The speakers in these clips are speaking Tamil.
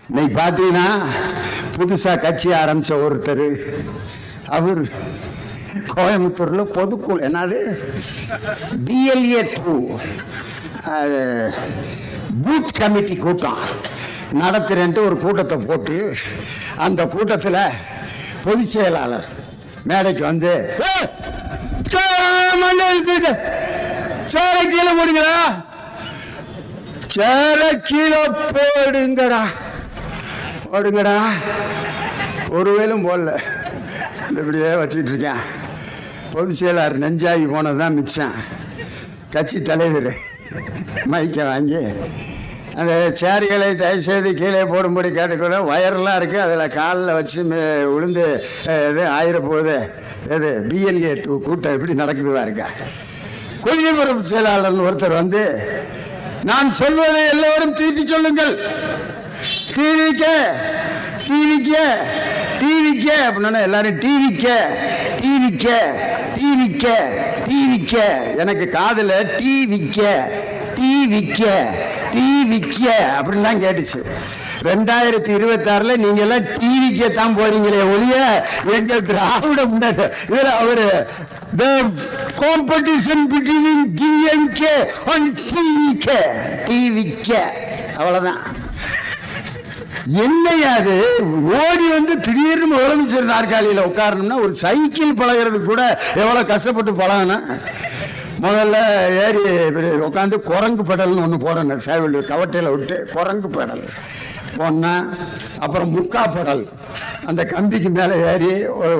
இன்னைக்கு பார்த்தீங்கன்னா புதுசாக கட்சி ஆரம்பித்த ஒருத்தர், அவர் கோயம்புத்தூரில் பொதுக்குழு என்னது BLA 2 பூத் கமிட்டி கூட்டம் நடத்துறேன்ட்டு ஒரு கூட்டத்தை போட்டு, அந்த கூட்டத்தில் பொதுச் செயலாளர் மேடைக்கு வந்து சேர கீழே போடுங்கடா, சேர கீழே போடுங்கடா போடுங்கடா, ஒருவேளும் போடல, இப்படியே வச்சுக்கிட்டு இருக்கேன். பொதுச் செயலாளர் நெஞ்சாகி போனது தான் மிச்சம். கட்சி தலைவர் மைக்கை வாங்கி அந்த சேர்களை தயவுசெய்து கீழே போடும்படி கேட்டுக்கிறோம். வயர்லாம் இருக்குது, அதில் காலில் வச்சு விழுந்து இது ஆயிரப்போகுது. இது BLA 2 கூட்டம் எப்படி நடக்குதுவா இருக்கா. கொள்கை பரப்பு செயலாளர் ஒருத்தர் வந்து, நான் சொல்வதை எல்லோரும் திருப்பி சொல்லுங்கள், டிவிக்க டிவிக்க டிவிக்க அப்படின்னா எல்லாரும் டிவிக்க டிவிக்க டிவிக்க டிவிக்க. எனக்கு காதில் டிவிக்க டிவிக்க டிவிக்க அப்படின்னு தான் கேட்டுச்சு. 2026 நீங்க எல்லாம் டிவிக்க தான் போறீங்களே ஒழிய எங்கள் திராவிட முன்னேற்ற இதுல அவரு காம்படிஷன் பிட்வீன் DMK and டிவிக்க அவ்வளவுதான். என்னையாது ஓடி வந்து திடீர்னு முதலமைச்சர் நாற்காலியில் உட்காரணும்னா ஒரு சைக்கிள் பழகிறது கூட எவ்வளோ கஷ்டப்பட்டு பழகணும். முதல்ல ஏறி உட்காந்து குரங்கு பெடல்னு ஒன்று போடணும், சேவல் கவட்டையில் விட்டு குரங்கு பெடல் போனேன். அப்புறம் முக்கா பெடல் அந்த கம்பிக்கு மேலே ஏறி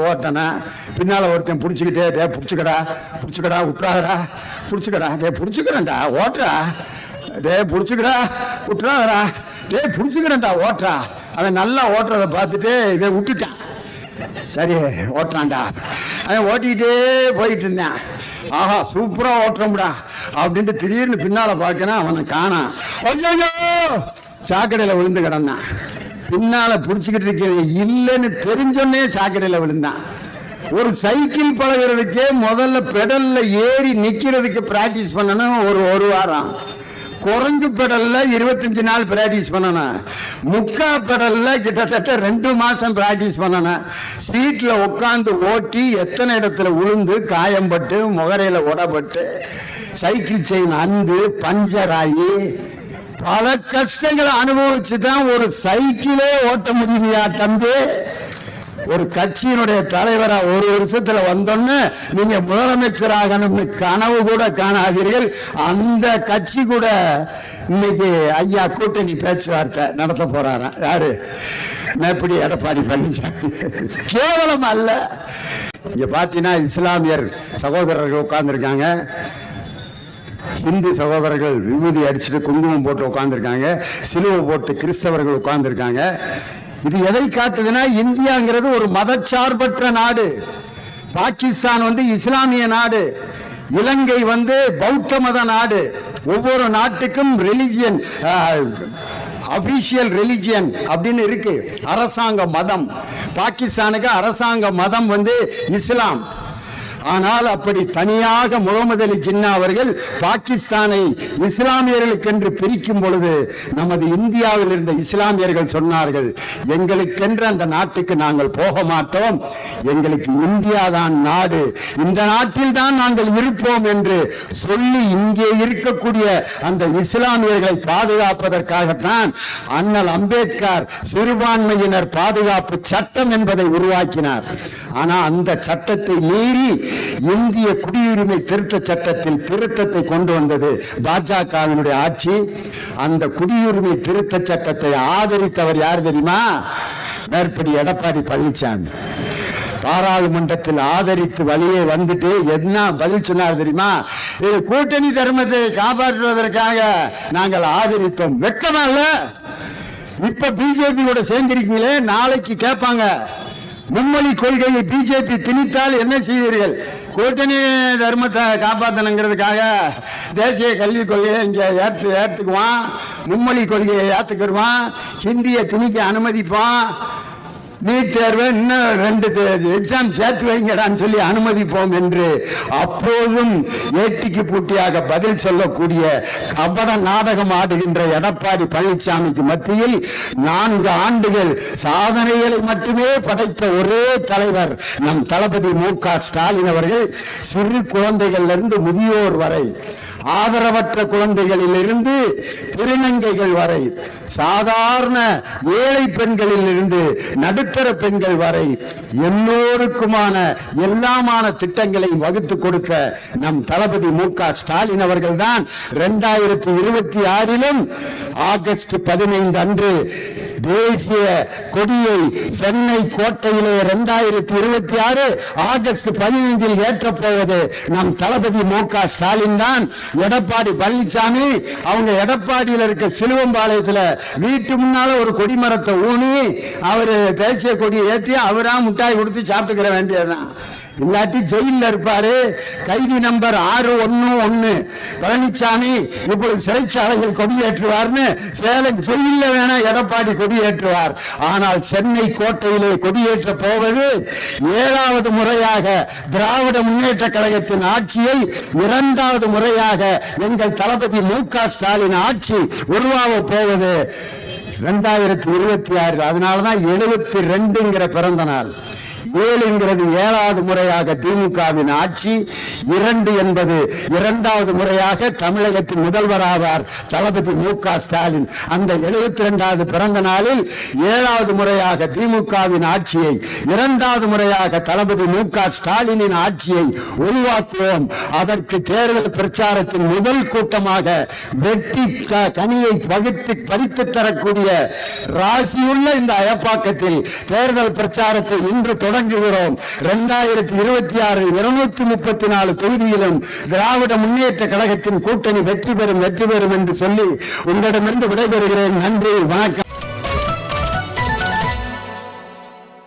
ஓட்டினேன். பின்னால் ஒருத்தன் பிடிச்சிக்கிட்டே, டே பிடிச்சிக்கடா பிடிச்சிக்கடா விட்டாடா பிடிச்சிக்கடா, டே பிடிச்சிக்கிறேன்டா ஓட்டுறா, டே பிடிச்சிக்கிறா விட்டுறாடா, டே பிடிச்சிக்கிறேன்டா ஓட்டுறா. அவன் நல்லா ஓட்டுறதை பார்த்துட்டு இவன் விட்டுட்டான். சரி ஓட்டுறான்டா, அவன் ஓட்டிக்கிட்டே போயிட்டு இருந்தேன். ஆஹா சூப்பராக ஓட்டுறோம்டா அப்படின்ட்டு திடீர்னு பின்னால் பார்க்கணும், அவனை காணான். ஐயோ சாக்கடையில் விழுந்து கிடந்தான். பின்னால் பிடிச்சிக்கிட்டு இருக்கிறது இல்லைன்னு தெரிஞ்சோன்னே சாக்கடையில் விழுந்தான். ஒரு சைக்கிள் பழகிறதுக்கே முதல்ல பெடலில் ஏறி நிற்கிறதுக்கு ப்ராக்டிஸ் பண்ணணும் ஒரு வாரம். குரங்கு பெடல்ல 25 நாள் பிராக்டிஸ் பண்ணணும். முக்கா பெடல்ல கிட்டத்தட்ட 2 மாசம் பிராக்டிஸ் பண்ணணும். சீட்ல உட்காந்து ஓட்டி எத்தனை இடத்துல உளுந்து காயம்பட்டு முகரையில உடப்பட்டு சைக்கிள் செயின் அந்து பஞ்சர் ஆகி பல கஷ்டங்களை அனுபவிச்சு தான் ஒரு சைக்கிளே ஓட்ட முடியலையா தம்பி. ஒரு கட்சியினுடைய தலைவரா ஒரு வருஷத்துல வந்தோன்னு நீங்க முதலமைச்சர் ஆகணும்னு கனவு கூட காணாதீர்கள். அந்த கட்சி கூட இன்னைக்கு ஐயா கூட்டணி பேச்சுவார்த்தை நடத்த போறாராம். யாரு? மேப்படி எடப்பாடி பழனிசாமி. கேவலம் அல்ல. இங்க பாத்தீங்கன்னா இஸ்லாமியர் சகோதரர்கள் உட்கார்ந்துருக்காங்க, இந்து சகோதரர்கள் விபூதி அடிச்சுட்டு குங்குமம் போட்டு உட்கார்ந்துருக்காங்க, சிலுவை போட்டு கிறிஸ்தவர்கள் உட்கார்ந்துருக்காங்க. இது எதை காட்டுதுன்னா, இந்தியாங்கிறது ஒரு மதச்சார்பற்ற நாடு, பாகிஸ்தான் வந்து இஸ்லாமிய நாடு, இலங்கை வந்து பௌத்த மத நாடு. ஒவ்வொரு நாட்டுக்கும் ரிலிஜியன், அபிஷியல் ரிலிஜியன் அப்படின்னு இருக்கு, அரசாங்க மதம். பாகிஸ்தானுக்கு அரசாங்க மதம் வந்து இஸ்லாம். ஆனால் அப்படி தனியாக முகமது அலி ஜின்னா அவர்கள் பாகிஸ்தானை இஸ்லாமியர்களுக்கென்று பிரிக்கும் பொழுது நமது இந்தியாவில் இருந்த இஸ்லாமியர்கள் சொன்னார்கள், எங்களுக்கென்று அந்த நாட்டுக்கு நாங்கள் போக மாட்டோம், எங்களுக்கு இந்தியா தான் நாடு, இந்த நாட்டில் தான் நாங்கள் இருப்போம் என்று சொல்லி இங்கே இருக்கக்கூடிய அந்த இஸ்லாமியர்களை பாதுகாப்பதற்காகத்தான் அண்ணல் அம்பேத்கர் சிறுபான்மையினர் பாதுகாப்பு சட்டம் என்பதை உருவாக்கினார். ஆனால் அந்த சட்டத்தை மீறி இந்திய குடியுரிமை திருத்த சட்டத்தில் திருத்தத்தை கொண்டு வந்தது பாஜகவினுடைய ஆட்சி. அந்த குடியுரிமை திருத்த சட்டத்தை ஆதரித்தவர் யார் தெரியுமா? மேற்படி எடப்பாடி பழனிசாமி. பாராளுமன்றத்தில் ஆதரித்து வழியே வந்துட்டு என்ன பதில் சொன்னார் தெரியுமா? இது கூட்டணி தர்மத்தை காப்பாற்றுவதற்காக நாங்கள் ஆதரித்தோம். வெட்கமா இல்ல? இப்ப பிஜேபி கூட சேர்ந்திருக்கீங்களே, நாளைக்கு கேட்பாங்க, மும்மொழி கொள்கையை பிஜேபி திணித்தால் என்ன செய்வீர்கள்? கூட்டணி தர்மத்தை காப்பாற்றணுங்கிறதுக்காக தேசிய கல்விக் கொள்கையை இங்கே ஏற்றுக்குவான், மும்மொழி கொள்கையை ஏற்றுக்கிடுவான், ஹிந்தியை திணிக்க அனுமதிப்பான். நீட் தேர்வை இன்னும் 2 எக்ஸாம் சேர்த்து வைங்கடான்னு சொல்லி அனுமதிப்போம் என்று அப்போதும் ஏட்டிக்கு பூட்டியாக பதில் சொல்லக்கூடிய கபட நாடகம் ஆடுகின்ற எடப்பாடி பழனிசாமிக்கு மத்தியில் 4 ஆண்டுகள் சாதனைகளை மட்டுமே படைத்த ஒரே தலைவர் நம் தளபதி மு.க. ஸ்டாலின் அவர்கள். சிறு குழந்தைகளிலிருந்து முதியோர் வரை, ஆதரவற்ற குழந்தைகளில் இருந்து திருநங்கைகள் வரை, சாதாரண ஏழை பெண்களில் இருந்து நடுத்தர பெண்கள் வரை எல்லோருக்குமான எல்லாமான திட்டங்களை வகுத்து கொடுத்த நம் தளபதி மு.க. ஸ்டாலின் அவர்கள் தான் 2026 ஆகஸ்ட் 15 அன்று தேசிய கொடியை சென்னை கோட்டையிலே 2026 ஆகஸ்ட் 15 ஏற்றப்போவது நம் தளபதி மு.க. ஸ்டாலின் தான். எடப்பாடி பழனிசாமி அவங்க எடப்பாடியில் இருக்க சிலுவம்பாளையத்தில் வீட்டு முன்னால ஒரு கொடிமரத்தை ஊனி அவரு தேசிய கொடியை ஏற்றி அவரா முட்டாய் கொடுத்து சாப்பிட்டுக்கிற வேண்டியதுதான். இல்லாட்டி ஜெயில இருப்பாரு. கைதி நம்பர் 611 பழனிசாமி இப்பொழுது சிறைச்சாலையில் கொடியேற்றுவார்னு சேலம் ஜெயில வேணா எடப்பாடி கொடியேற்றுவார். ஆனால் சென்னை கோட்டையிலே கொடியேற்ற போவது 7வது முறையாக திராவிட முன்னேற்ற கழகத்தின் ஆட்சியை 2வது முறையாக எங்கள் தளபதி மு.க. ஸ்டாலின் ஆட்சி உருவாக போவது 2026. அதனாலதான் 72ங்கிற பிறந்த நாள். 7ங்கிறது 7வது முறையாக திமுகவின் ஆட்சி. 2 என்பது 2வது முறையாக தமிழகத்தின் முதல்வராவார் தளபதி மு.க. ஸ்டாலின். அந்த 72வது பிறந்த நாளில் 7வது முறையாக திமுகவின் ஆட்சியை, 2வது முறையாக தளபதி மு.க. ஸ்டாலினின் ஆட்சியை உருவாக்குவோம். அதற்கு தேர்தல் பிரச்சாரத்தின் முதல் கூட்டமாக வெட்டி கனியை பறித்து தரக்கூடிய ராசியுள்ள இந்த அயப்பாக்கத்தில் தேர்தல் பிரச்சாரத்தை இன்று தொடங்குகிறோம். 2026 234 தொகுதியிலும் திராவிட முன்னேற்ற கழகத்தின் கூட்டணி வெற்றி பெறும் என்று சொல்லி உங்களிடமிருந்து விடைபெறுகிறேன். நன்றி, வணக்கம்.